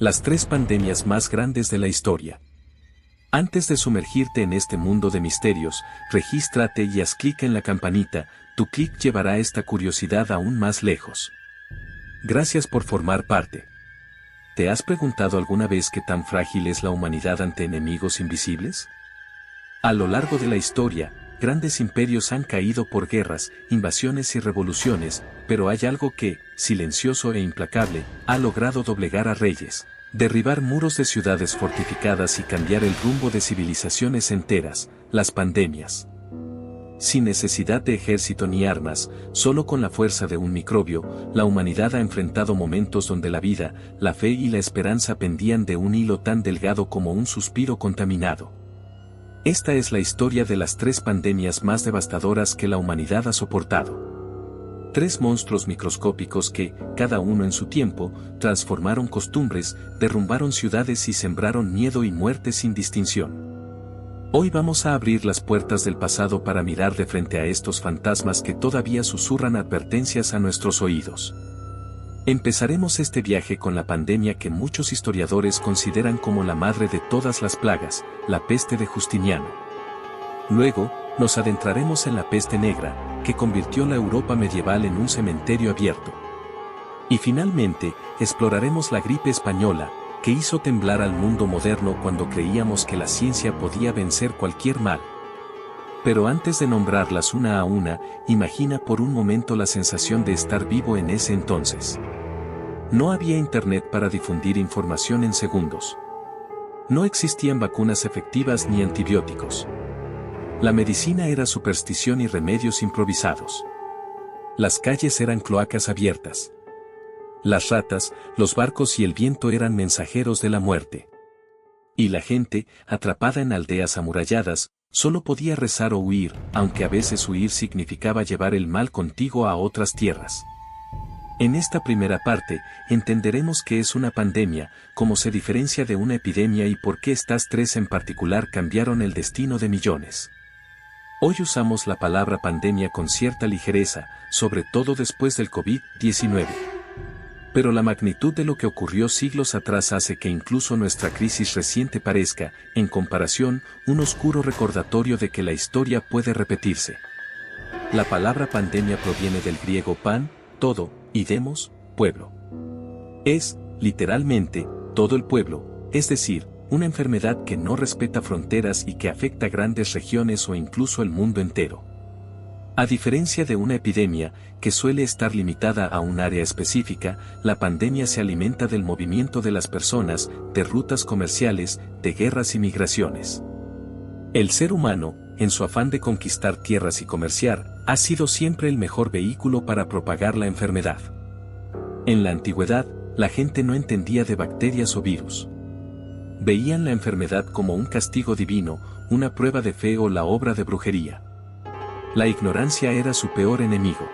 Las tres pandemias más grandes de la historia. Antes de sumergirte en este mundo de misterios, regístrate y haz clic en la campanita, tu clic llevará esta curiosidad aún más lejos. Gracias por formar parte. ¿Te has preguntado alguna vez qué tan frágil es la humanidad ante enemigos invisibles? A lo largo de la historia, grandes imperios han caído por guerras, invasiones y revoluciones, pero hay algo que, silencioso e implacable, ha logrado doblegar a reyes, derribar muros de ciudades fortificadas y cambiar el rumbo de civilizaciones enteras: las pandemias. Sin necesidad de ejército ni armas, solo con la fuerza de un microbio, la humanidad ha enfrentado momentos donde la vida, la fe y la esperanza pendían de un hilo tan delgado como un suspiro contaminado. Esta es la historia de las tres pandemias más devastadoras que la humanidad ha soportado. Tres monstruos microscópicos que, cada uno en su tiempo, transformaron costumbres, derrumbaron ciudades y sembraron miedo y muerte sin distinción. Hoy vamos a abrir las puertas del pasado para mirar de frente a estos fantasmas que todavía susurran advertencias a nuestros oídos. Empezaremos este viaje con la pandemia que muchos historiadores consideran como la madre de todas las plagas, la peste de Justiniano. Luego, nos adentraremos en la peste negra, que convirtió la Europa medieval en un cementerio abierto. Y finalmente, exploraremos la gripe española, que hizo temblar al mundo moderno cuando creíamos que la ciencia podía vencer cualquier mal. Pero antes de nombrarlas una a una, imagina por un momento la sensación de estar vivo en ese entonces. No había internet para difundir información en segundos. No existían vacunas efectivas ni antibióticos. La medicina era superstición y remedios improvisados. Las calles eran cloacas abiertas. Las ratas, los barcos y el viento eran mensajeros de la muerte. Y la gente, atrapada en aldeas amuralladas, solo podía rezar o huir, aunque a veces huir significaba llevar el mal contigo a otras tierras. En esta primera parte, entenderemos qué es una pandemia, cómo se diferencia de una epidemia y por qué estas tres en particular cambiaron el destino de millones. Hoy usamos la palabra pandemia con cierta ligereza, sobre todo después del COVID-19. Pero la magnitud de lo que ocurrió siglos atrás hace que incluso nuestra crisis reciente parezca, en comparación, un oscuro recordatorio de que la historia puede repetirse. La palabra pandemia proviene del griego pan, todo, y demos, pueblo. Es, literalmente, todo el pueblo, es decir, una enfermedad que no respeta fronteras y que afecta grandes regiones o incluso el mundo entero. A diferencia de una epidemia, que suele estar limitada a un área específica, la pandemia se alimenta del movimiento de las personas, de rutas comerciales, de guerras y migraciones. El ser humano, en su afán de conquistar tierras y comerciar, ha sido siempre el mejor vehículo para propagar la enfermedad. En la antigüedad, la gente no entendía de bacterias o virus. Veían la enfermedad como un castigo divino, una prueba de fe o la obra de brujería. La ignorancia era su peor enemigo.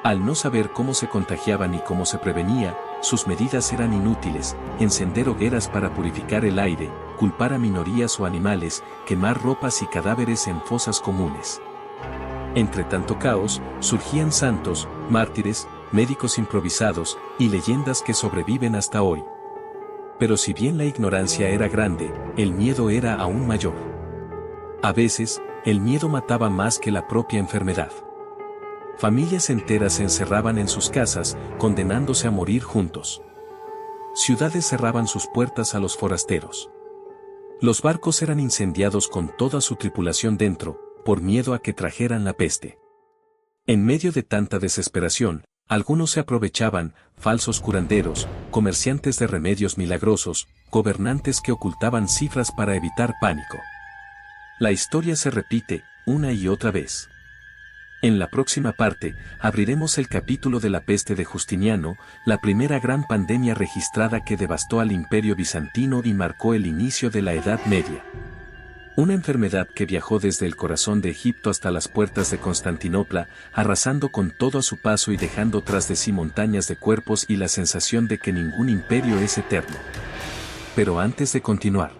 Al no saber cómo se contagiaba ni cómo se prevenía, sus medidas eran inútiles: encender hogueras para purificar el aire, culpar a minorías o animales, quemar ropas y cadáveres en fosas comunes. Entre tanto caos, surgían santos, mártires, médicos improvisados, y leyendas que sobreviven hasta hoy. Pero si bien la ignorancia era grande, el miedo era aún mayor. A veces, el miedo mataba más que la propia enfermedad. Familias enteras se encerraban en sus casas, condenándose a morir juntos. Ciudades cerraban sus puertas a los forasteros. Los barcos eran incendiados con toda su tripulación dentro, por miedo a que trajeran la peste. En medio de tanta desesperación, algunos se aprovechaban: falsos curanderos, comerciantes de remedios milagrosos, gobernantes que ocultaban cifras para evitar pánico. La historia se repite, una y otra vez. En la próxima parte, abriremos el capítulo de la peste de Justiniano, la primera gran pandemia registrada que devastó al Imperio Bizantino y marcó el inicio de la Edad Media. Una enfermedad que viajó desde el corazón de Egipto hasta las puertas de Constantinopla, arrasando con todo a su paso y dejando tras de sí montañas de cuerpos y la sensación de que ningún imperio es eterno. Pero antes de continuar,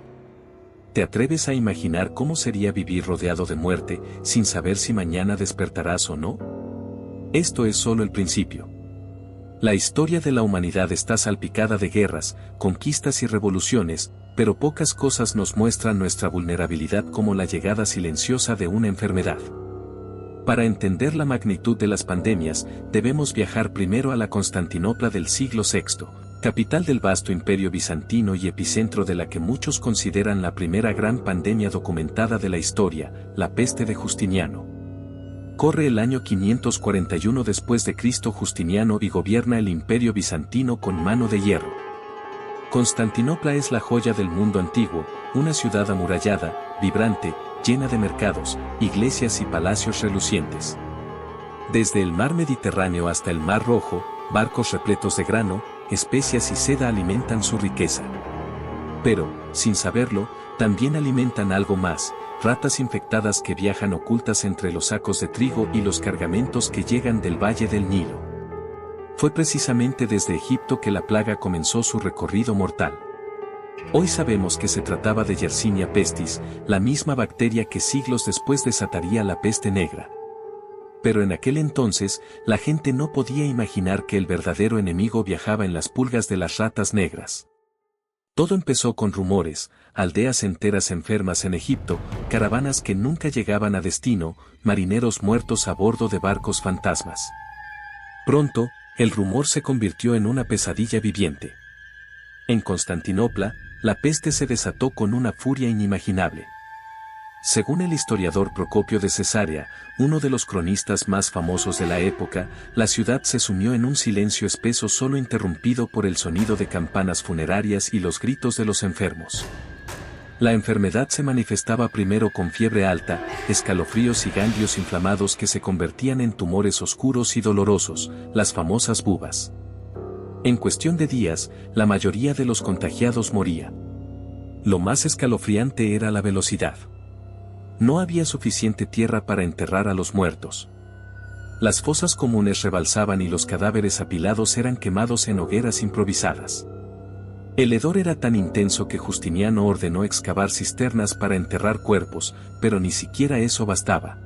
¿te atreves a imaginar cómo sería vivir rodeado de muerte, sin saber si mañana despertarás o no? Esto es solo el principio. La historia de la humanidad está salpicada de guerras, conquistas y revoluciones, pero pocas cosas nos muestran nuestra vulnerabilidad como la llegada silenciosa de una enfermedad. Para entender la magnitud de las pandemias, debemos viajar primero a la Constantinopla del siglo VI, capital del vasto imperio bizantino y epicentro de la que muchos consideran la primera gran pandemia documentada de la historia, la peste de Justiniano. Corre el año 541 después de Cristo. Justiniano y gobierna el imperio bizantino con mano de hierro. Constantinopla es la joya del mundo antiguo, una ciudad amurallada, vibrante, llena de mercados, iglesias y palacios relucientes. Desde el mar Mediterráneo hasta el mar Rojo, barcos repletos de grano, especias y seda alimentan su riqueza. Pero, sin saberlo, también alimentan algo más, ratas infectadas que viajan ocultas entre los sacos de trigo y los cargamentos que llegan del valle del Nilo. Fue precisamente desde Egipto que la plaga comenzó su recorrido mortal. Hoy sabemos que se trataba de Yersinia pestis, la misma bacteria que siglos después desataría la peste negra. Pero en aquel entonces, la gente no podía imaginar que el verdadero enemigo viajaba en las pulgas de las ratas negras. Todo empezó con rumores, aldeas enteras enfermas en Egipto, caravanas que nunca llegaban a destino, marineros muertos a bordo de barcos fantasmas. Pronto, el rumor se convirtió en una pesadilla viviente. En Constantinopla, la peste se desató con una furia inimaginable. Según el historiador Procopio de Cesarea, uno de los cronistas más famosos de la época, la ciudad se sumió en un silencio espeso solo interrumpido por el sonido de campanas funerarias y los gritos de los enfermos. La enfermedad se manifestaba primero con fiebre alta, escalofríos y ganglios inflamados que se convertían en tumores oscuros y dolorosos, las famosas bubas. En cuestión de días, la mayoría de los contagiados moría. Lo más escalofriante era la velocidad. No había suficiente tierra para enterrar a los muertos. Las fosas comunes rebalsaban y los cadáveres apilados eran quemados en hogueras improvisadas. El hedor era tan intenso que Justiniano ordenó excavar cisternas para enterrar cuerpos, pero ni siquiera eso bastaba.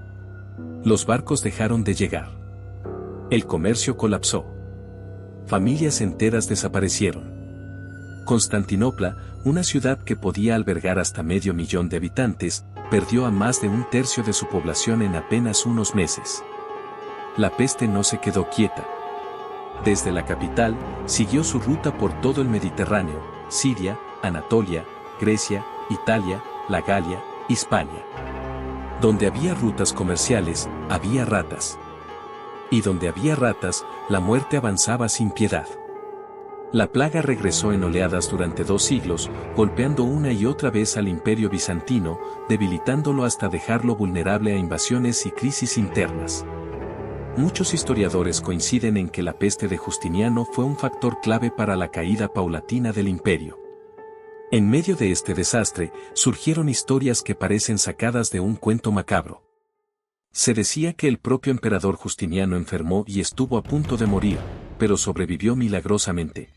Los barcos dejaron de llegar. El comercio colapsó. Familias enteras desaparecieron. Constantinopla, una ciudad que podía albergar hasta 500.000 de habitantes, perdió a más de un tercio de su población en apenas unos meses. La peste no se quedó quieta. Desde la capital, siguió su ruta por todo el Mediterráneo, Siria, Anatolia, Grecia, Italia, la Galia, Hispania. Donde había rutas comerciales, había ratas. Y donde había ratas, la muerte avanzaba sin piedad. La plaga regresó en oleadas durante 2 siglos, golpeando una y otra vez al imperio bizantino, debilitándolo hasta dejarlo vulnerable a invasiones y crisis internas. Muchos historiadores coinciden en que la peste de Justiniano fue un factor clave para la caída paulatina del imperio. En medio de este desastre, surgieron historias que parecen sacadas de un cuento macabro. Se decía que el propio emperador Justiniano enfermó y estuvo a punto de morir, pero sobrevivió milagrosamente.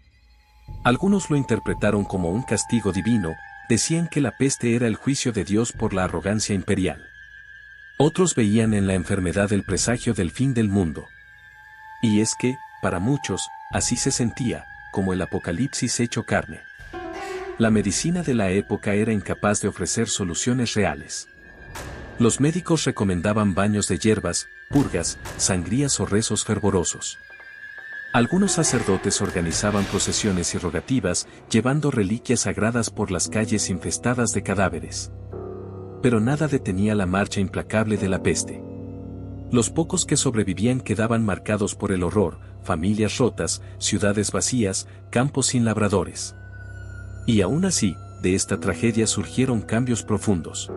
Algunos lo interpretaron como un castigo divino, decían que la peste era el juicio de Dios por la arrogancia imperial. Otros veían en la enfermedad el presagio del fin del mundo. Y es que, para muchos, así se sentía, como el apocalipsis hecho carne. La medicina de la época era incapaz de ofrecer soluciones reales. Los médicos recomendaban baños de hierbas, purgas, sangrías o rezos fervorosos. Algunos sacerdotes organizaban procesiones y rogativas, llevando reliquias sagradas por las calles infestadas de cadáveres. Pero nada detenía la marcha implacable de la peste. Los pocos que sobrevivían quedaban marcados por el horror, familias rotas, ciudades vacías, campos sin labradores. Y aún así, de esta tragedia surgieron cambios profundos.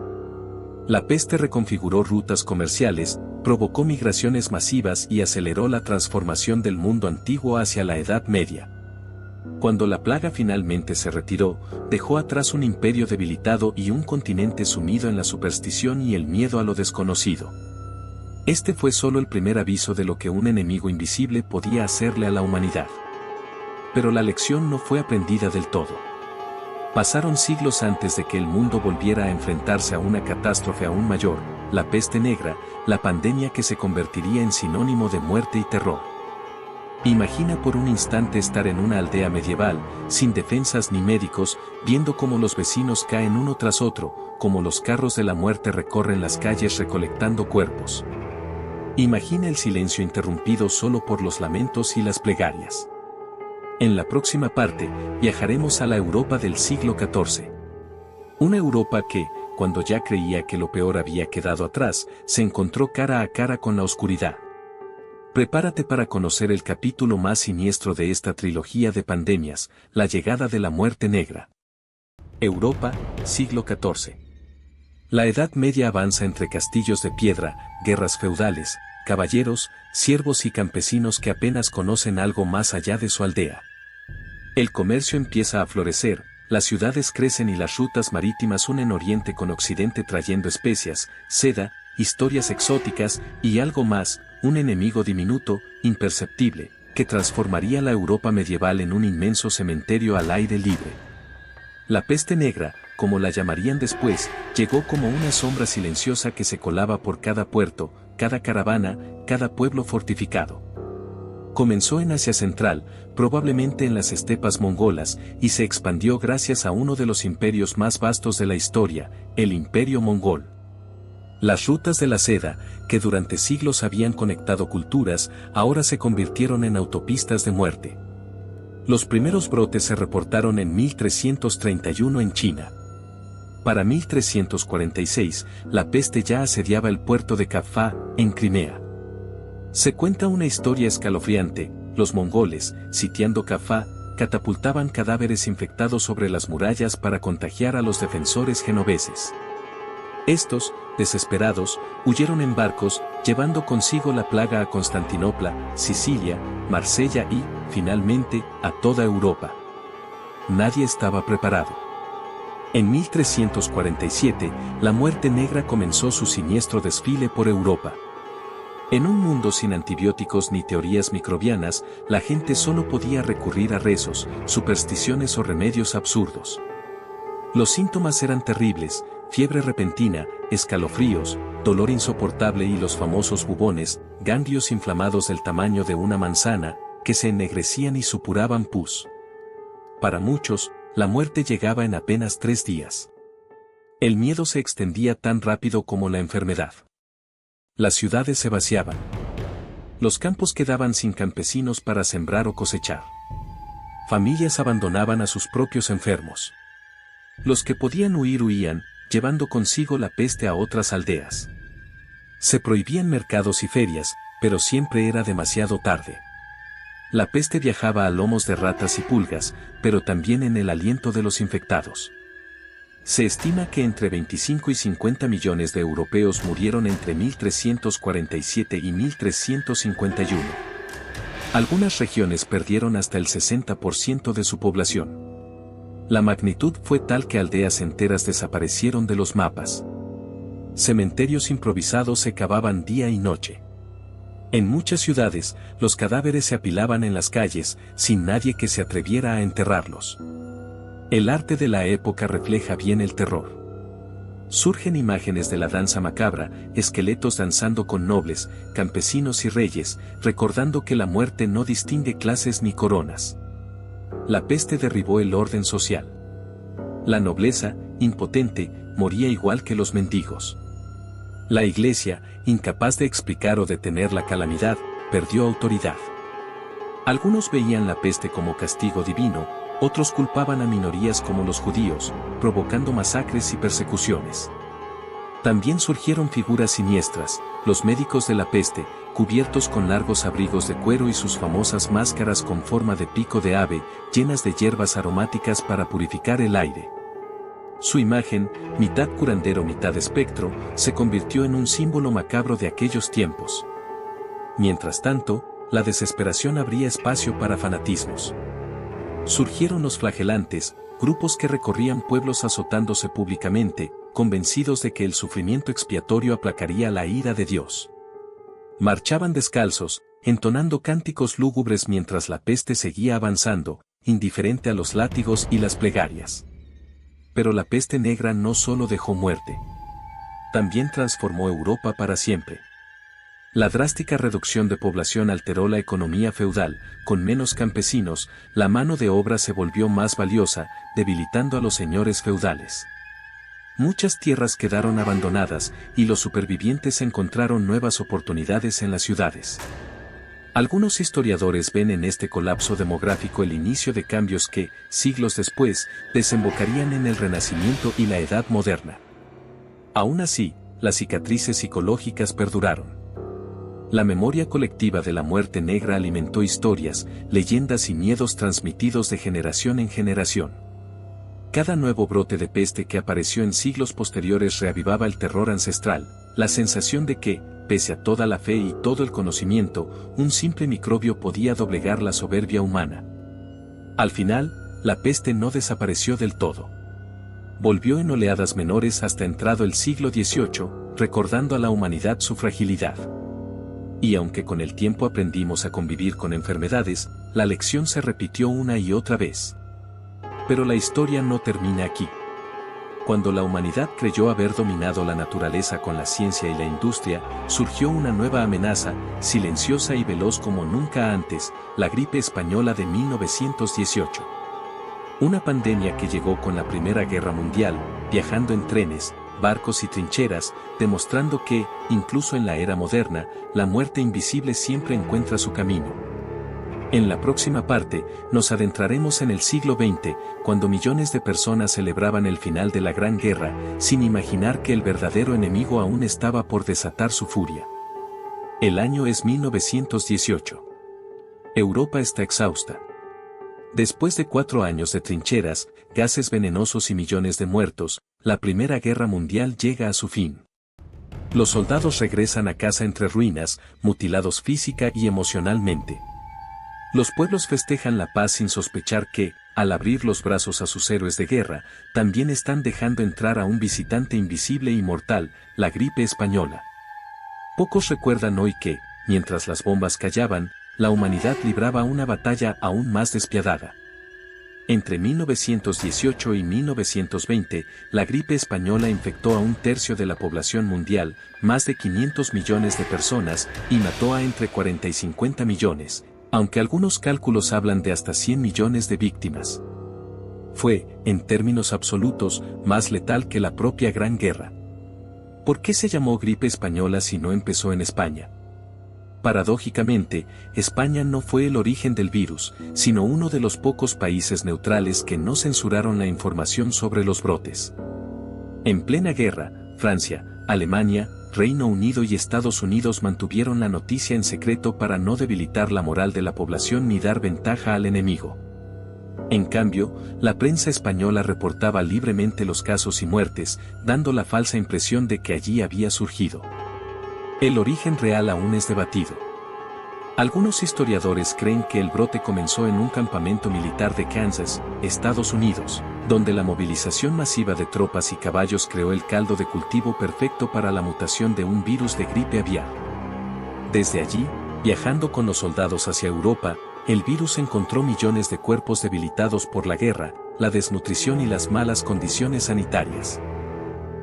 La peste reconfiguró rutas comerciales, provocó migraciones masivas y aceleró la transformación del mundo antiguo hacia la Edad Media. Cuando la plaga finalmente se retiró, dejó atrás un imperio debilitado y un continente sumido en la superstición y el miedo a lo desconocido. Este fue solo el primer aviso de lo que un enemigo invisible podía hacerle a la humanidad. Pero la lección no fue aprendida del todo. Pasaron siglos antes de que el mundo volviera a enfrentarse a una catástrofe aún mayor, la peste negra, la pandemia que se convertiría en sinónimo de muerte y terror. Imagina por un instante estar en una aldea medieval, sin defensas ni médicos, viendo cómo los vecinos caen uno tras otro, cómo los carros de la muerte recorren las calles recolectando cuerpos. Imagina el silencio interrumpido solo por los lamentos y las plegarias. En la próxima parte, viajaremos a la Europa del siglo XIV. Una Europa que, cuando ya creía que lo peor había quedado atrás, se encontró cara a cara con la oscuridad. Prepárate para conocer el capítulo más siniestro de esta trilogía de pandemias, la llegada de la muerte negra. Europa, siglo XIV. La Edad Media avanza entre castillos de piedra, guerras feudales, caballeros, siervos y campesinos que apenas conocen algo más allá de su aldea. El comercio empieza a florecer, las ciudades crecen y las rutas marítimas unen Oriente con Occidente trayendo especias, seda, historias exóticas y algo más, un enemigo diminuto, imperceptible, que transformaría la Europa medieval en un inmenso cementerio al aire libre. La peste negra, como la llamarían después, llegó como una sombra silenciosa que se colaba por cada puerto, cada caravana, cada pueblo fortificado. Comenzó en Asia Central, probablemente en las estepas mongolas, y se expandió gracias a uno de los imperios más vastos de la historia, el Imperio Mongol. Las rutas de la seda, que durante siglos habían conectado culturas, ahora se convirtieron en autopistas de muerte. Los primeros brotes se reportaron en 1331 en China. Para 1346, la peste ya asediaba el puerto de Kaffa, en Crimea. Se cuenta una historia escalofriante: los mongoles, sitiando Kaffa, catapultaban cadáveres infectados sobre las murallas para contagiar a los defensores genoveses. Estos, desesperados, huyeron en barcos, llevando consigo la plaga a Constantinopla, Sicilia, Marsella y, finalmente, a toda Europa. Nadie estaba preparado. En 1347, la muerte negra comenzó su siniestro desfile por Europa. En un mundo sin antibióticos ni teorías microbianas, la gente solo podía recurrir a rezos, supersticiones o remedios absurdos. Los síntomas eran terribles: fiebre repentina, escalofríos, dolor insoportable y los famosos bubones, ganglios inflamados del tamaño de una manzana, que se ennegrecían y supuraban pus. Para muchos, la muerte llegaba en apenas 3 días. El miedo se extendía tan rápido como la enfermedad. Las ciudades se vaciaban. Los campos quedaban sin campesinos para sembrar o cosechar. Familias abandonaban a sus propios enfermos. Los que podían huir huían, llevando consigo la peste a otras aldeas. Se prohibían mercados y ferias, pero siempre era demasiado tarde. La peste viajaba a lomos de ratas y pulgas, pero también en el aliento de los infectados. Se estima que entre 25 y 50 millones de europeos murieron entre 1347 y 1351. Algunas regiones perdieron hasta el 60% de su población. La magnitud fue tal que aldeas enteras desaparecieron de los mapas. Cementerios improvisados se cavaban día y noche. En muchas ciudades, los cadáveres se apilaban en las calles, sin nadie que se atreviera a enterrarlos. El arte de la época refleja bien el terror. Surgen imágenes de la danza macabra, esqueletos danzando con nobles, campesinos y reyes, recordando que la muerte no distingue clases ni coronas. La peste derribó el orden social. La nobleza, impotente, moría igual que los mendigos. La Iglesia, incapaz de explicar o detener la calamidad, perdió autoridad. Algunos veían la peste como castigo divino, otros culpaban a minorías como los judíos, provocando masacres y persecuciones. También surgieron figuras siniestras: los médicos de la peste, cubiertos con largos abrigos de cuero y sus famosas máscaras con forma de pico de ave, llenas de hierbas aromáticas para purificar el aire. Su imagen, mitad curandero mitad espectro, se convirtió en un símbolo macabro de aquellos tiempos. Mientras tanto, la desesperación abría espacio para fanatismos. Surgieron los flagelantes, grupos que recorrían pueblos azotándose públicamente, convencidos de que el sufrimiento expiatorio aplacaría la ira de Dios. Marchaban descalzos, entonando cánticos lúgubres mientras la peste seguía avanzando, indiferente a los látigos y las plegarias. Pero la peste negra no solo dejó muerte. También transformó Europa para siempre. La drástica reducción de población alteró la economía feudal, con menos campesinos, la mano de obra se volvió más valiosa, debilitando a los señores feudales. Muchas tierras quedaron abandonadas, y los supervivientes encontraron nuevas oportunidades en las ciudades. Algunos historiadores ven en este colapso demográfico el inicio de cambios que, siglos después, desembocarían en el Renacimiento y la Edad Moderna. Aún así, las cicatrices psicológicas perduraron. La memoria colectiva de la muerte negra alimentó historias, leyendas y miedos transmitidos de generación en generación. Cada nuevo brote de peste que apareció en siglos posteriores reavivaba el terror ancestral, la sensación de que, pese a toda la fe y todo el conocimiento, un simple microbio podía doblegar la soberbia humana. Al final, la peste no desapareció del todo. Volvió en oleadas menores hasta entrado el siglo XVIII, recordando a la humanidad su fragilidad. Y aunque con el tiempo aprendimos a convivir con enfermedades, la lección se repitió una y otra vez. Pero la historia no termina aquí. Cuando la humanidad creyó haber dominado la naturaleza con la ciencia y la industria, surgió una nueva amenaza, silenciosa y veloz como nunca antes, la gripe española de 1918. Una pandemia que llegó con la Primera Guerra Mundial, viajando en trenes, barcos y trincheras, demostrando que, incluso en la era moderna, la muerte invisible siempre encuentra su camino. En la próxima parte, nos adentraremos en el siglo XX, cuando millones de personas celebraban el final de la Gran Guerra, sin imaginar que el verdadero enemigo aún estaba por desatar su furia. El año es 1918. Europa está exhausta. Después de 4 años de trincheras, gases venenosos y millones de muertos, la Primera Guerra Mundial llega a su fin. Los soldados regresan a casa entre ruinas, mutilados física y emocionalmente. Los pueblos festejan la paz sin sospechar que, al abrir los brazos a sus héroes de guerra, también están dejando entrar a un visitante invisible y mortal, la gripe española. Pocos recuerdan hoy que, mientras las bombas callaban, la humanidad libraba una batalla aún más despiadada. Entre 1918 y 1920, la gripe española infectó a 1/3 de la población mundial, más de 500 millones de personas, y mató a entre 40 y 50 millones, aunque algunos cálculos hablan de hasta 100 millones de víctimas. Fue, en términos absolutos, más letal que la propia Gran Guerra. ¿Por qué se llamó gripe española si no empezó en España? Paradójicamente, España no fue el origen del virus, sino uno de los pocos países neutrales que no censuraron la información sobre los brotes. En plena guerra, Francia, Alemania, Reino Unido y Estados Unidos mantuvieron la noticia en secreto para no debilitar la moral de la población ni dar ventaja al enemigo. En cambio, la prensa española reportaba libremente los casos y muertes, dando la falsa impresión de que allí había surgido. El origen real aún es debatido. Algunos historiadores creen que el brote comenzó en un campamento militar de Kansas, Estados Unidos, donde la movilización masiva de tropas y caballos creó el caldo de cultivo perfecto para la mutación de un virus de gripe aviar. Desde allí, viajando con los soldados hacia Europa, el virus encontró millones de cuerpos debilitados por la guerra, la desnutrición y las malas condiciones sanitarias.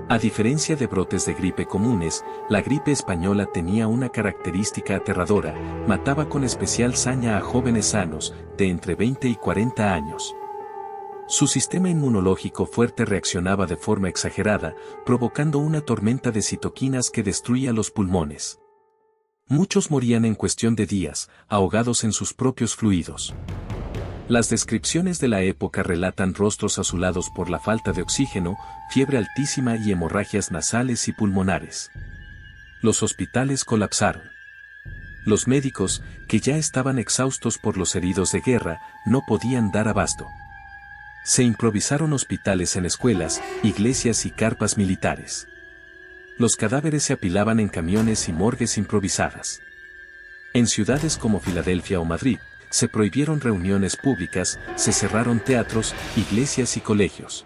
A diferencia de brotes de gripe comunes, la gripe española tenía una característica aterradora: mataba con especial saña a jóvenes sanos, de entre 20 y 40 años. Su sistema inmunológico fuerte reaccionaba de forma exagerada, provocando una tormenta de citoquinas que destruía los pulmones. Muchos morían en cuestión de días, ahogados en sus propios fluidos. Las descripciones de la época relatan rostros azulados por la falta de oxígeno, fiebre altísima y hemorragias nasales y pulmonares. Los hospitales colapsaron. Los médicos, que ya estaban exhaustos por los heridos de guerra, no podían dar abasto. Se improvisaron hospitales en escuelas, iglesias y carpas militares. Los cadáveres se apilaban en camiones y morgues improvisadas. En ciudades como Filadelfia o Madrid, se prohibieron reuniones públicas, se cerraron teatros, iglesias y colegios.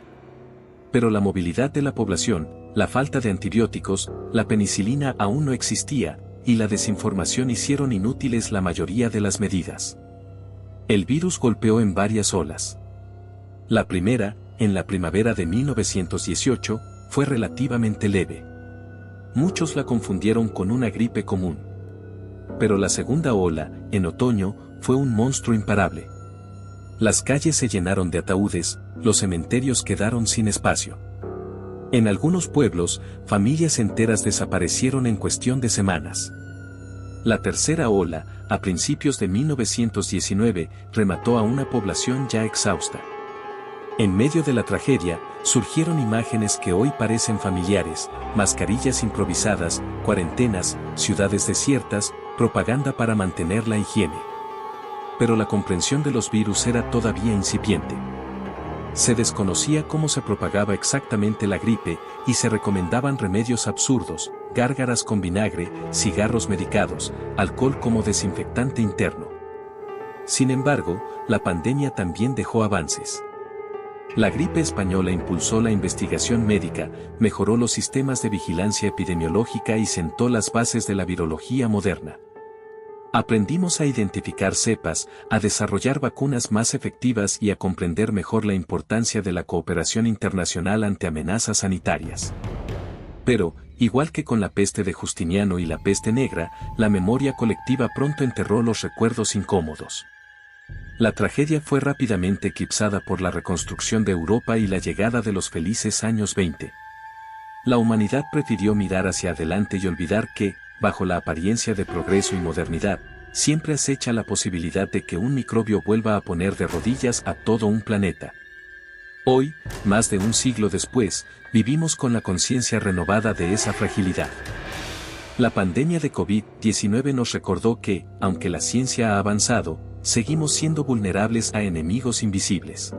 Pero la movilidad de la población, la falta de antibióticos, la penicilina aún no existía, y la desinformación hicieron inútiles la mayoría de las medidas. El virus golpeó en varias olas. La primera, en la primavera de 1918, fue relativamente leve. Muchos la confundieron con una gripe común. Pero la segunda ola, en otoño, fue un monstruo imparable. Las calles se llenaron de ataúdes, los cementerios quedaron sin espacio. En algunos pueblos, familias enteras desaparecieron en cuestión de semanas. La tercera ola, a principios de 1919, remató a una población ya exhausta. En medio de la tragedia, surgieron imágenes que hoy parecen familiares: mascarillas improvisadas, cuarentenas, ciudades desiertas, propaganda para mantener la higiene. Pero la comprensión de los virus era todavía incipiente. Se desconocía cómo se propagaba exactamente la gripe y se recomendaban remedios absurdos: gárgaras con vinagre, cigarros medicados, alcohol como desinfectante interno. Sin embargo, la pandemia también dejó avances. La gripe española impulsó la investigación médica, mejoró los sistemas de vigilancia epidemiológica y sentó las bases de la virología moderna. Aprendimos a identificar cepas, a desarrollar vacunas más efectivas y a comprender mejor la importancia de la cooperación internacional ante amenazas sanitarias. Pero, igual que con la peste de Justiniano y la peste negra, la memoria colectiva pronto enterró los recuerdos incómodos. La tragedia fue rápidamente eclipsada por la reconstrucción de Europa y la llegada de los felices años 20. La humanidad prefirió mirar hacia adelante y olvidar que, bajo la apariencia de progreso y modernidad, siempre acecha la posibilidad de que un microbio vuelva a poner de rodillas a todo un planeta. Hoy, más de un siglo después, vivimos con la conciencia renovada de esa fragilidad. La pandemia de COVID-19 nos recordó que, aunque la ciencia ha avanzado, seguimos siendo vulnerables a enemigos invisibles.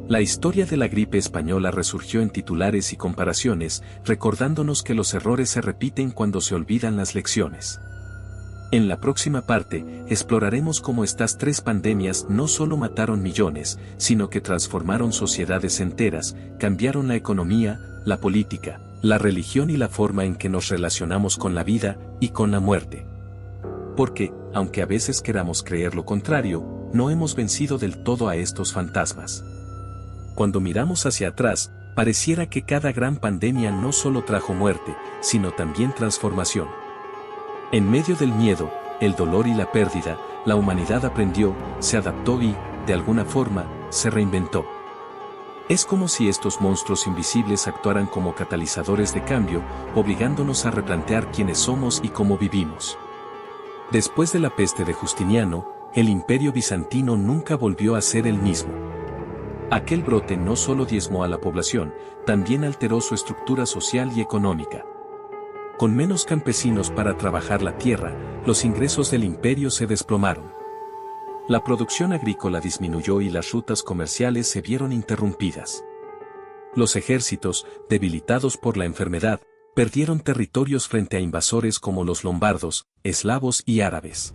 La historia de la gripe española resurgió en titulares y comparaciones, recordándonos que los errores se repiten cuando se olvidan las lecciones. En la próxima parte, exploraremos cómo estas tres pandemias no solo mataron millones, sino que transformaron sociedades enteras, cambiaron la economía, la política, la religión y la forma en que nos relacionamos con la vida y con la muerte. Porque, aunque a veces queramos creer lo contrario, no hemos vencido del todo a estos fantasmas. Cuando miramos hacia atrás, pareciera que cada gran pandemia no solo trajo muerte, sino también transformación. En medio del miedo, el dolor y la pérdida, la humanidad aprendió, se adaptó y, de alguna forma, se reinventó. Es como si estos monstruos invisibles actuaran como catalizadores de cambio, obligándonos a replantear quiénes somos y cómo vivimos. Después de la peste de Justiniano, el Imperio bizantino nunca volvió a ser el mismo. Aquel brote no solo diezmó a la población, también alteró su estructura social y económica. Con menos campesinos para trabajar la tierra, los ingresos del imperio se desplomaron. La producción agrícola disminuyó y las rutas comerciales se vieron interrumpidas. Los ejércitos, debilitados por la enfermedad, perdieron territorios frente a invasores como los lombardos, eslavos y árabes.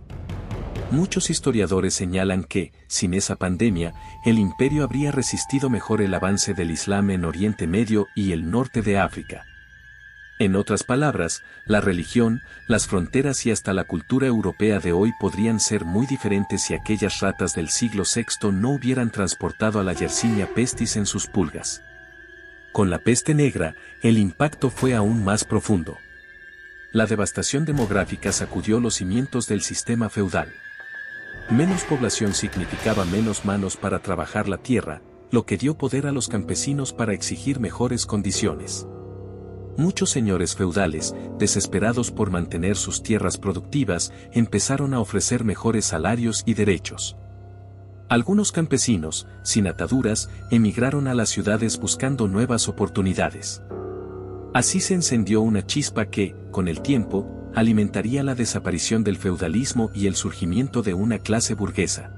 Muchos historiadores señalan que, sin esa pandemia, el imperio habría resistido mejor el avance del Islam en Oriente Medio y el norte de África. En otras palabras, la religión, las fronteras y hasta la cultura europea de hoy podrían ser muy diferentes si aquellas ratas del siglo VI no hubieran transportado a la Yersinia pestis en sus pulgas. Con la peste negra, el impacto fue aún más profundo. La devastación demográfica sacudió los cimientos del sistema feudal. Menos población significaba menos manos para trabajar la tierra, lo que dio poder a los campesinos para exigir mejores condiciones. Muchos señores feudales, desesperados por mantener sus tierras productivas, empezaron a ofrecer mejores salarios y derechos. Algunos campesinos, sin ataduras, emigraron a las ciudades buscando nuevas oportunidades. Así se encendió una chispa que, con el tiempo, alimentaría la desaparición del feudalismo y el surgimiento de una clase burguesa.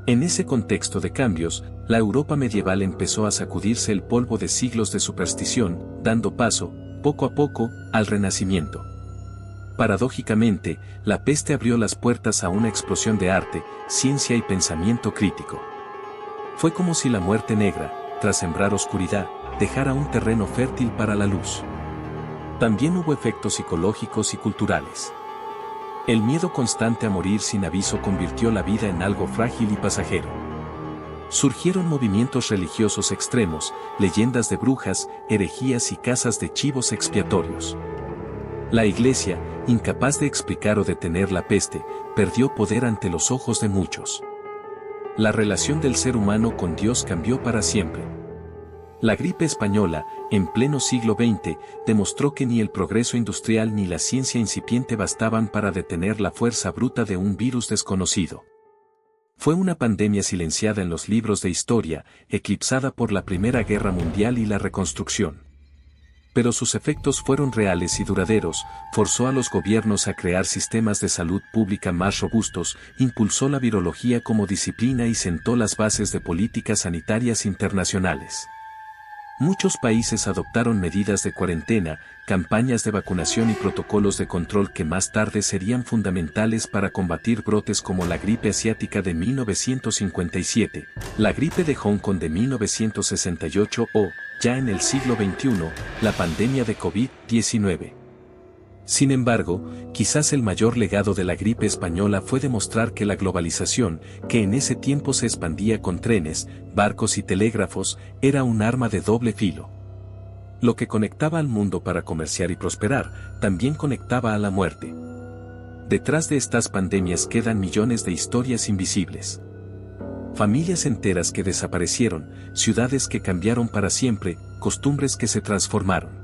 En ese contexto de cambios, la Europa medieval empezó a sacudirse el polvo de siglos de superstición, dando paso, poco a poco, al Renacimiento. Paradójicamente, la peste abrió las puertas a una explosión de arte, ciencia y pensamiento crítico. Fue como si la muerte negra, tras sembrar oscuridad, dejara un terreno fértil para la luz. También hubo efectos psicológicos y culturales. El miedo constante a morir sin aviso convirtió la vida en algo frágil y pasajero. Surgieron movimientos religiosos extremos, leyendas de brujas, herejías y cazas de chivos expiatorios. La Iglesia, incapaz de explicar o detener la peste, perdió poder ante los ojos de muchos. La relación del ser humano con Dios cambió para siempre. La gripe española, en pleno siglo XX, demostró que ni el progreso industrial ni la ciencia incipiente bastaban para detener la fuerza bruta de un virus desconocido. Fue una pandemia silenciada en los libros de historia, eclipsada por la Primera Guerra Mundial y la Reconstrucción. Pero sus efectos fueron reales y duraderos, forzó a los gobiernos a crear sistemas de salud pública más robustos, impulsó la virología como disciplina y sentó las bases de políticas sanitarias internacionales. Muchos países adoptaron medidas de cuarentena, campañas de vacunación y protocolos de control que más tarde serían fundamentales para combatir brotes como la gripe asiática de 1957, la gripe de Hong Kong de 1968 o, ya en el siglo XXI, la pandemia de COVID-19. Sin embargo, quizás el mayor legado de la gripe española fue demostrar que la globalización, que en ese tiempo se expandía con trenes, barcos y telégrafos, era un arma de doble filo. Lo que conectaba al mundo para comerciar y prosperar, también conectaba a la muerte. Detrás de estas pandemias quedan millones de historias invisibles. Familias enteras que desaparecieron, ciudades que cambiaron para siempre, costumbres que se transformaron.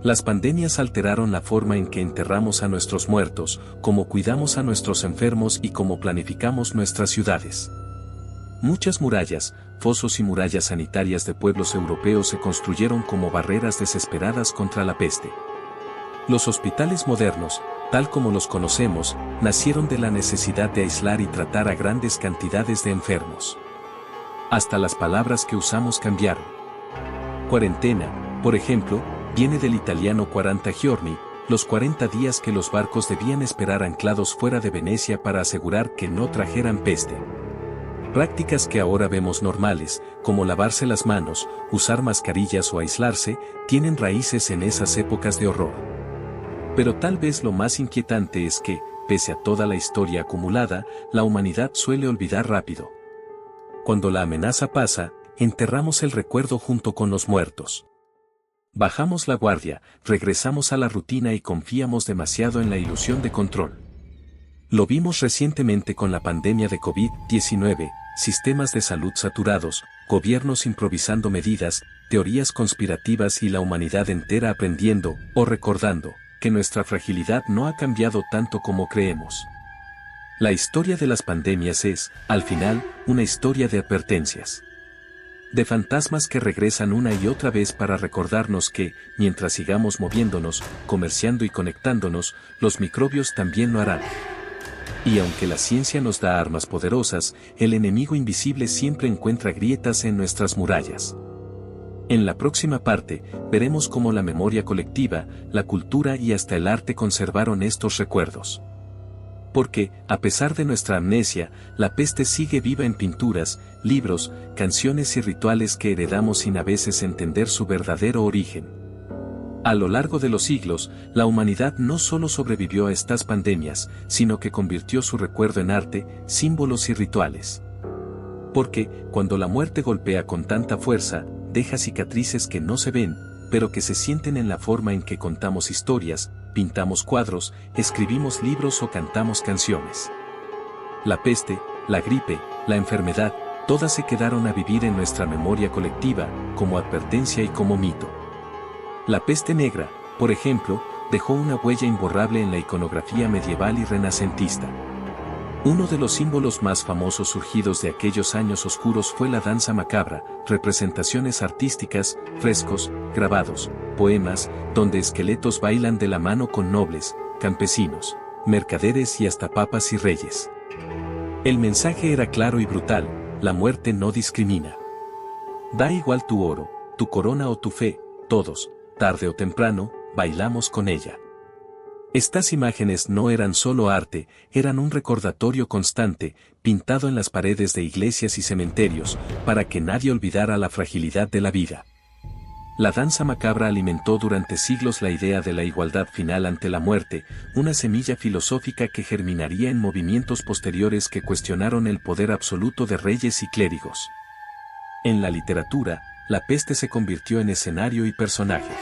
Las pandemias alteraron la forma en que enterramos a nuestros muertos, cómo cuidamos a nuestros enfermos y cómo planificamos nuestras ciudades. Muchas murallas, fosos y murallas sanitarias de pueblos europeos se construyeron como barreras desesperadas contra la peste. Los hospitales modernos, tal como los conocemos, nacieron de la necesidad de aislar y tratar a grandes cantidades de enfermos. Hasta las palabras que usamos cambiaron. Cuarentena, por ejemplo, viene del italiano 40 giorni, los 40 días que los barcos debían esperar anclados fuera de Venecia para asegurar que no trajeran peste. Prácticas que ahora vemos normales, como lavarse las manos, usar mascarillas o aislarse, tienen raíces en esas épocas de horror. Pero tal vez lo más inquietante es que, pese a toda la historia acumulada, la humanidad suele olvidar rápido. Cuando la amenaza pasa, enterramos el recuerdo junto con los muertos. Bajamos la guardia, regresamos a la rutina y confiamos demasiado en la ilusión de control. Lo vimos recientemente con la pandemia de COVID-19, sistemas de salud saturados, gobiernos improvisando medidas, teorías conspirativas y la humanidad entera aprendiendo, o recordando, que nuestra fragilidad no ha cambiado tanto como creemos. La historia de las pandemias es, al final, una historia de advertencias. De fantasmas que regresan una y otra vez para recordarnos que, mientras sigamos moviéndonos, comerciando y conectándonos, los microbios también lo harán. Y aunque la ciencia nos da armas poderosas, el enemigo invisible siempre encuentra grietas en nuestras murallas. En la próxima parte, veremos cómo la memoria colectiva, la cultura y hasta el arte conservaron estos recuerdos. Porque, a pesar de nuestra amnesia, la peste sigue viva en pinturas, libros, canciones y rituales que heredamos sin a veces entender su verdadero origen. A lo largo de los siglos, la humanidad no solo sobrevivió a estas pandemias, sino que convirtió su recuerdo en arte, símbolos y rituales. Porque, cuando la muerte golpea con tanta fuerza, deja cicatrices que no se ven, pero que se sienten en la forma en que contamos historias, pintamos cuadros, escribimos libros o cantamos canciones. La peste, la gripe, la enfermedad, todas se quedaron a vivir en nuestra memoria colectiva, como advertencia y como mito. La peste negra, por ejemplo, dejó una huella imborrable en la iconografía medieval y renacentista. Uno de los símbolos más famosos surgidos de aquellos años oscuros fue la danza macabra, representaciones artísticas, frescos, grabados, poemas, donde esqueletos bailan de la mano con nobles, campesinos, mercaderes y hasta papas y reyes. El mensaje era claro y brutal: la muerte no discrimina. Da igual tu oro, tu corona o tu fe, todos, tarde o temprano, bailamos con ella. Estas imágenes no eran solo arte, eran un recordatorio constante, pintado en las paredes de iglesias y cementerios, para que nadie olvidara la fragilidad de la vida. La danza macabra alimentó durante siglos la idea de la igualdad final ante la muerte, una semilla filosófica que germinaría en movimientos posteriores que cuestionaron el poder absoluto de reyes y clérigos. En la literatura, la peste se convirtió en escenario y personaje.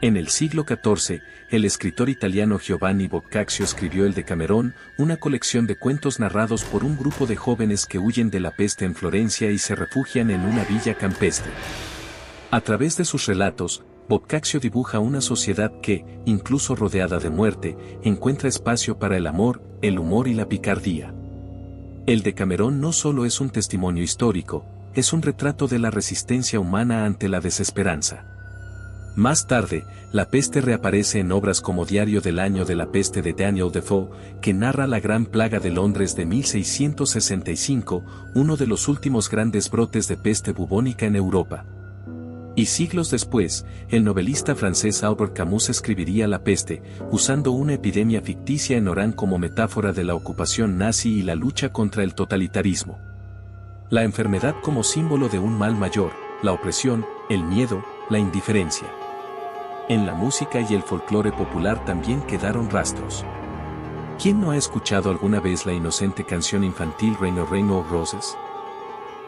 En el siglo XIV, el escritor italiano Giovanni Boccaccio escribió el Decamerón, una colección de cuentos narrados por un grupo de jóvenes que huyen de la peste en Florencia y se refugian en una villa campestre. A través de sus relatos, Boccaccio dibuja una sociedad que, incluso rodeada de muerte, encuentra espacio para el amor, el humor y la picardía. El Decamerón no solo es un testimonio histórico, es un retrato de la resistencia humana ante la desesperanza. Más tarde, la peste reaparece en obras como Diario del año de la peste de Daniel Defoe, que narra la gran plaga de Londres de 1665, uno de los últimos grandes brotes de peste bubónica en Europa. Y siglos después, el novelista francés Albert Camus escribiría La peste, usando una epidemia ficticia en Orán como metáfora de la ocupación nazi y la lucha contra el totalitarismo. La enfermedad como símbolo de un mal mayor, la opresión, el miedo, la indiferencia. En la música y el folclore popular también quedaron rastros. ¿Quién no ha escuchado alguna vez la inocente canción infantil Rain of Roses?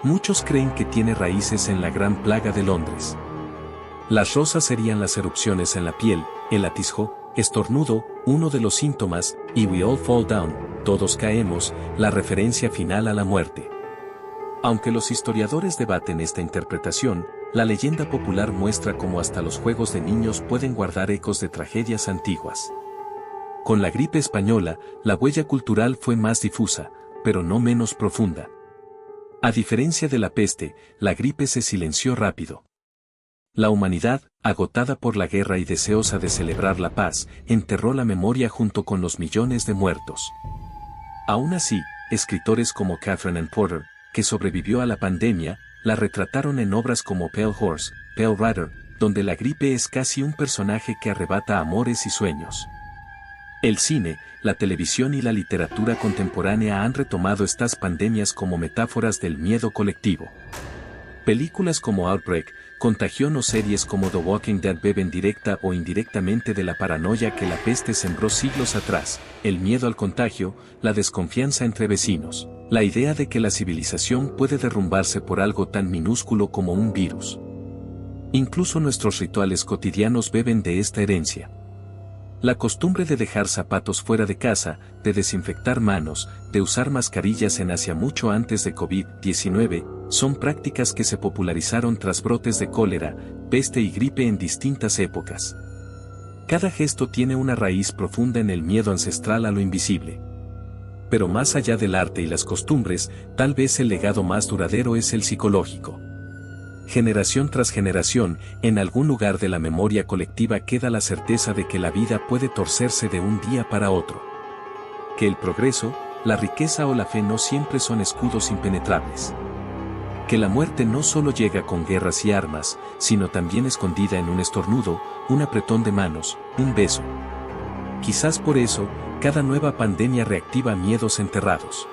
Muchos creen que tiene raíces en la gran plaga de Londres. Las rosas serían las erupciones en la piel, el atisjo, estornudo, uno de los síntomas, y we all fall down, todos caemos, la referencia final a la muerte. Aunque los historiadores debaten esta interpretación, la leyenda popular muestra cómo hasta los juegos de niños pueden guardar ecos de tragedias antiguas. Con la gripe española, la huella cultural fue más difusa, pero no menos profunda. A diferencia de la peste, la gripe se silenció rápido. La humanidad, agotada por la guerra y deseosa de celebrar la paz, enterró la memoria junto con los millones de muertos. Aún así, escritores como Catherine Ann Porter, que sobrevivió a la pandemia, la retrataron en obras como Pale Horse, Pale Rider, donde la gripe es casi un personaje que arrebata amores y sueños. El cine, la televisión y la literatura contemporánea han retomado estas pandemias como metáforas del miedo colectivo. Películas como Outbreak, Contagión o series como The Walking Dead beben directa o indirectamente de la paranoia que la peste sembró siglos atrás, el miedo al contagio, la desconfianza entre vecinos, la idea de que la civilización puede derrumbarse por algo tan minúsculo como un virus. Incluso nuestros rituales cotidianos beben de esta herencia. La costumbre de dejar zapatos fuera de casa, de desinfectar manos, de usar mascarillas en Asia mucho antes de COVID-19, son prácticas que se popularizaron tras brotes de cólera, peste y gripe en distintas épocas. Cada gesto tiene una raíz profunda en el miedo ancestral a lo invisible. Pero más allá del arte y las costumbres, tal vez el legado más duradero es el psicológico. Generación tras generación, en algún lugar de la memoria colectiva queda la certeza de que la vida puede torcerse de un día para otro. Que el progreso, la riqueza o la fe no siempre son escudos impenetrables. Que la muerte no solo llega con guerras y armas, sino también escondida en un estornudo, un apretón de manos, un beso. Quizás por eso, cada nueva pandemia reactiva miedos enterrados.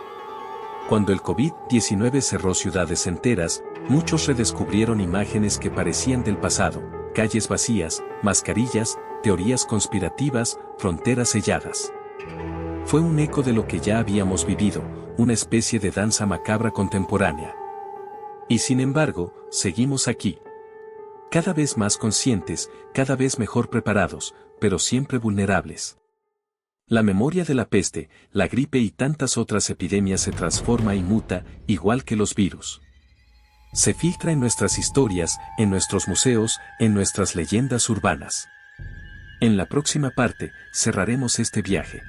Cuando el COVID-19 cerró ciudades enteras, muchos redescubrieron imágenes que parecían del pasado, calles vacías, mascarillas, teorías conspirativas, fronteras selladas. Fue un eco de lo que ya habíamos vivido, una especie de danza macabra contemporánea. Y sin embargo, seguimos aquí. Cada vez más conscientes, cada vez mejor preparados, pero siempre vulnerables. La memoria de la peste, la gripe y tantas otras epidemias se transforma y muta, igual que los virus. Se filtra en nuestras historias, en nuestros museos, en nuestras leyendas urbanas. En la próxima parte, cerraremos este viaje.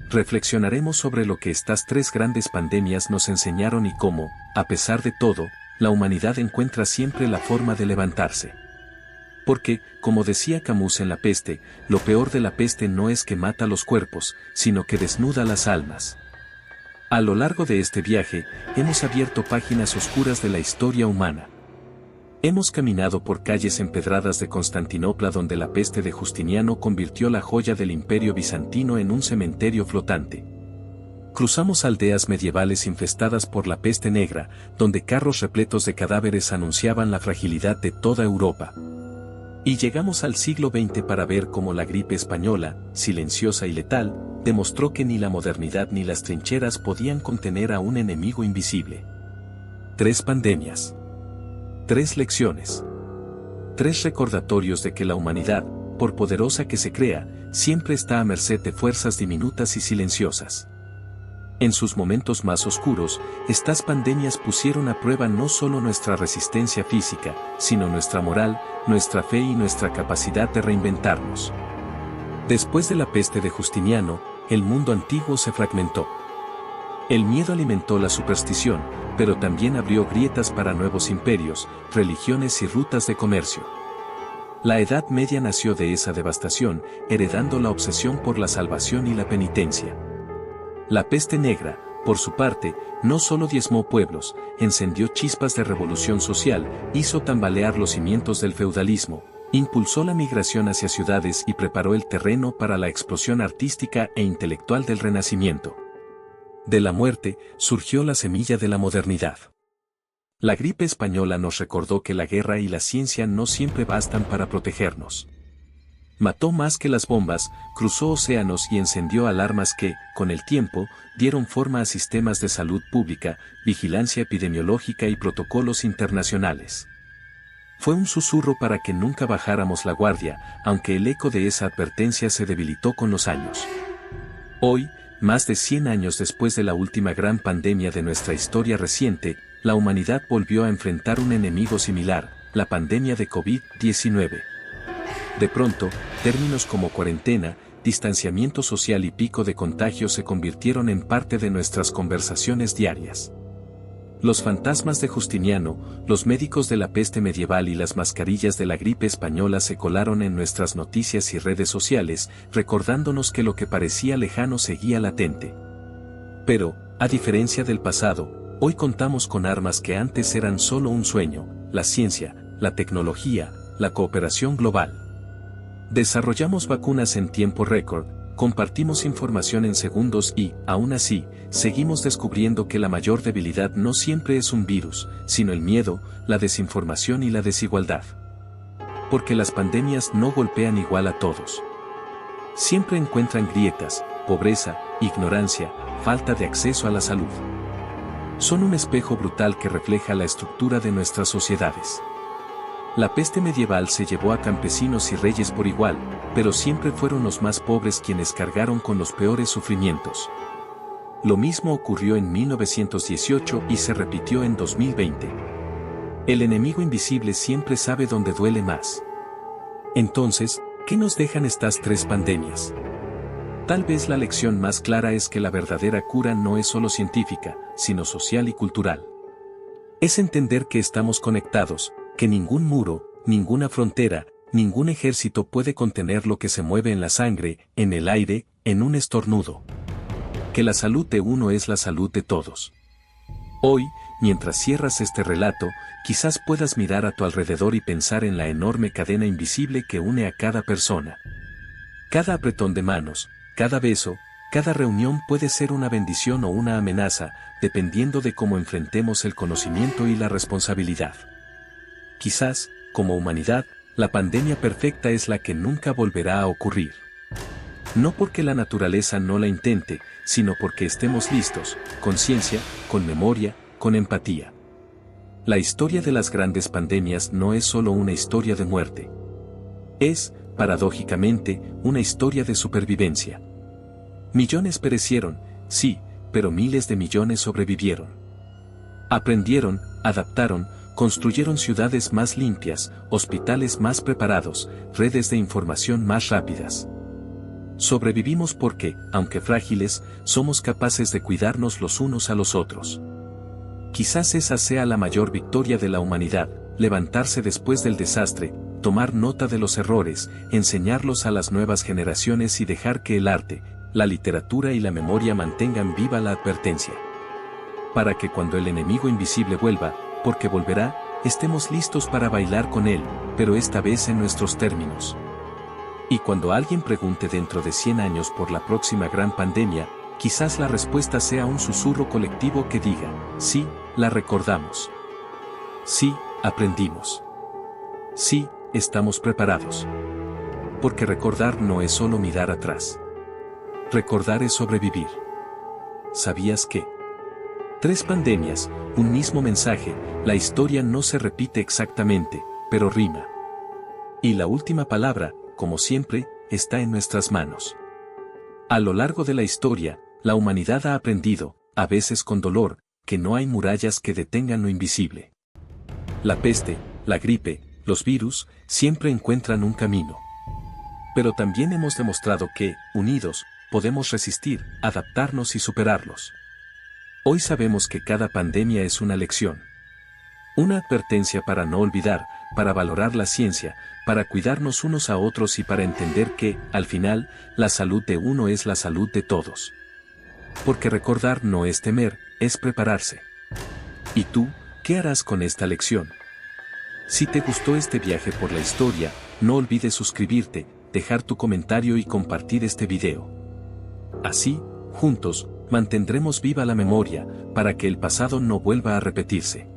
Reflexionaremos sobre lo que estas tres grandes pandemias nos enseñaron y cómo, a pesar de todo, la humanidad encuentra siempre la forma de levantarse. Porque, como decía Camus en La peste, lo peor de la peste no es que mata los cuerpos, sino que desnuda las almas. A lo largo de este viaje, hemos abierto páginas oscuras de la historia humana. Hemos caminado por calles empedradas de Constantinopla donde la peste de Justiniano convirtió la joya del Imperio bizantino en un cementerio flotante. Cruzamos aldeas medievales infestadas por la peste negra, donde carros repletos de cadáveres anunciaban la fragilidad de toda Europa. Y llegamos al siglo XX para ver cómo la gripe española, silenciosa y letal, demostró que ni la modernidad ni las trincheras podían contener a un enemigo invisible. 3 pandemias. 3 lecciones. 3 recordatorios de que la humanidad, por poderosa que se crea, siempre está a merced de fuerzas diminutas y silenciosas. En sus momentos más oscuros, estas pandemias pusieron a prueba no solo nuestra resistencia física, sino nuestra moral, nuestra fe y nuestra capacidad de reinventarnos. Después de la peste de Justiniano, el mundo antiguo se fragmentó. El miedo alimentó la superstición, pero también abrió grietas para nuevos imperios, religiones y rutas de comercio. La Edad Media nació de esa devastación, heredando la obsesión por la salvación y la penitencia. La peste negra, por su parte, no solo diezmó pueblos, encendió chispas de revolución social, hizo tambalear los cimientos del feudalismo, impulsó la migración hacia ciudades y preparó el terreno para la explosión artística e intelectual del Renacimiento. De la muerte, surgió la semilla de la modernidad. La gripe española nos recordó que la guerra y la ciencia no siempre bastan para protegernos. Mató más que las bombas, cruzó océanos y encendió alarmas que, con el tiempo, dieron forma a sistemas de salud pública, vigilancia epidemiológica y protocolos internacionales. Fue un susurro para que nunca bajáramos la guardia, aunque el eco de esa advertencia se debilitó con los años. Hoy, más de 100 años después de la última gran pandemia de nuestra historia reciente, la humanidad volvió a enfrentar un enemigo similar, la pandemia de COVID-19. De pronto, términos como cuarentena, distanciamiento social y pico de contagio se convirtieron en parte de nuestras conversaciones diarias. Los fantasmas de Justiniano, los médicos de la peste medieval y las mascarillas de la gripe española se colaron en nuestras noticias y redes sociales, recordándonos que lo que parecía lejano seguía latente. Pero, a diferencia del pasado, hoy contamos con armas que antes eran solo un sueño: la ciencia, la tecnología, la cooperación global. Desarrollamos vacunas en tiempo récord, compartimos información en segundos y, aún así, seguimos descubriendo que la mayor debilidad no siempre es un virus, sino el miedo, la desinformación y la desigualdad. Porque las pandemias no golpean igual a todos. Siempre encuentran grietas, pobreza, ignorancia, falta de acceso a la salud. Son un espejo brutal que refleja la estructura de nuestras sociedades. La peste medieval se llevó a campesinos y reyes por igual, pero siempre fueron los más pobres quienes cargaron con los peores sufrimientos. Lo mismo ocurrió en 1918 y se repitió en 2020. El enemigo invisible siempre sabe dónde duele más. Entonces, ¿qué nos dejan estas tres pandemias? Tal vez la lección más clara es que la verdadera cura no es solo científica, sino social y cultural. Es entender que estamos conectados, que ningún muro, ninguna frontera, ningún ejército puede contener lo que se mueve en la sangre, en el aire, en un estornudo. Que la salud de uno es la salud de todos. Hoy, mientras cierras este relato, quizás puedas mirar a tu alrededor y pensar en la enorme cadena invisible que une a cada persona. Cada apretón de manos, cada beso, cada reunión puede ser una bendición o una amenaza, dependiendo de cómo enfrentemos el conocimiento y la responsabilidad. Quizás, como humanidad, la pandemia perfecta es la que nunca volverá a ocurrir. No porque la naturaleza no la intente, sino porque estemos listos, con ciencia, con memoria, con empatía. La historia de las grandes pandemias no es solo una historia de muerte. Es, paradójicamente, una historia de supervivencia. Millones perecieron, sí, pero miles de millones sobrevivieron. Aprendieron, adaptaron, construyeron ciudades más limpias, hospitales más preparados, redes de información más rápidas. Sobrevivimos porque, aunque frágiles, somos capaces de cuidarnos los unos a los otros. Quizás esa sea la mayor victoria de la humanidad: levantarse después del desastre, tomar nota de los errores, enseñarlos a las nuevas generaciones y dejar que el arte, la literatura y la memoria mantengan viva la advertencia. Para que cuando el enemigo invisible vuelva, porque volverá, estemos listos para bailar con él, pero esta vez en nuestros términos. Y cuando alguien pregunte dentro de 100 años por la próxima gran pandemia, quizás la respuesta sea un susurro colectivo que diga: sí, la recordamos. Sí, aprendimos. Sí, estamos preparados. Porque recordar no es solo mirar atrás. Recordar es sobrevivir. ¿Sabías que? 3 pandemias, un mismo mensaje, la historia no se repite exactamente, pero rima. Y la última palabra, como siempre, está en nuestras manos. A lo largo de la historia, la humanidad ha aprendido, a veces con dolor, que no hay murallas que detengan lo invisible. La peste, la gripe, los virus, siempre encuentran un camino. Pero también hemos demostrado que, unidos, podemos resistir, adaptarnos y superarlos. Hoy sabemos que cada pandemia es una lección. Una advertencia para no olvidar, para valorar la ciencia, para cuidarnos unos a otros y para entender que, al final, la salud de uno es la salud de todos. Porque recordar no es temer, es prepararse. ¿Y tú, qué harás con esta lección? Si te gustó este viaje por la historia, no olvides suscribirte, dejar tu comentario y compartir este video. Así, juntos, mantendremos viva la memoria, para que el pasado no vuelva a repetirse.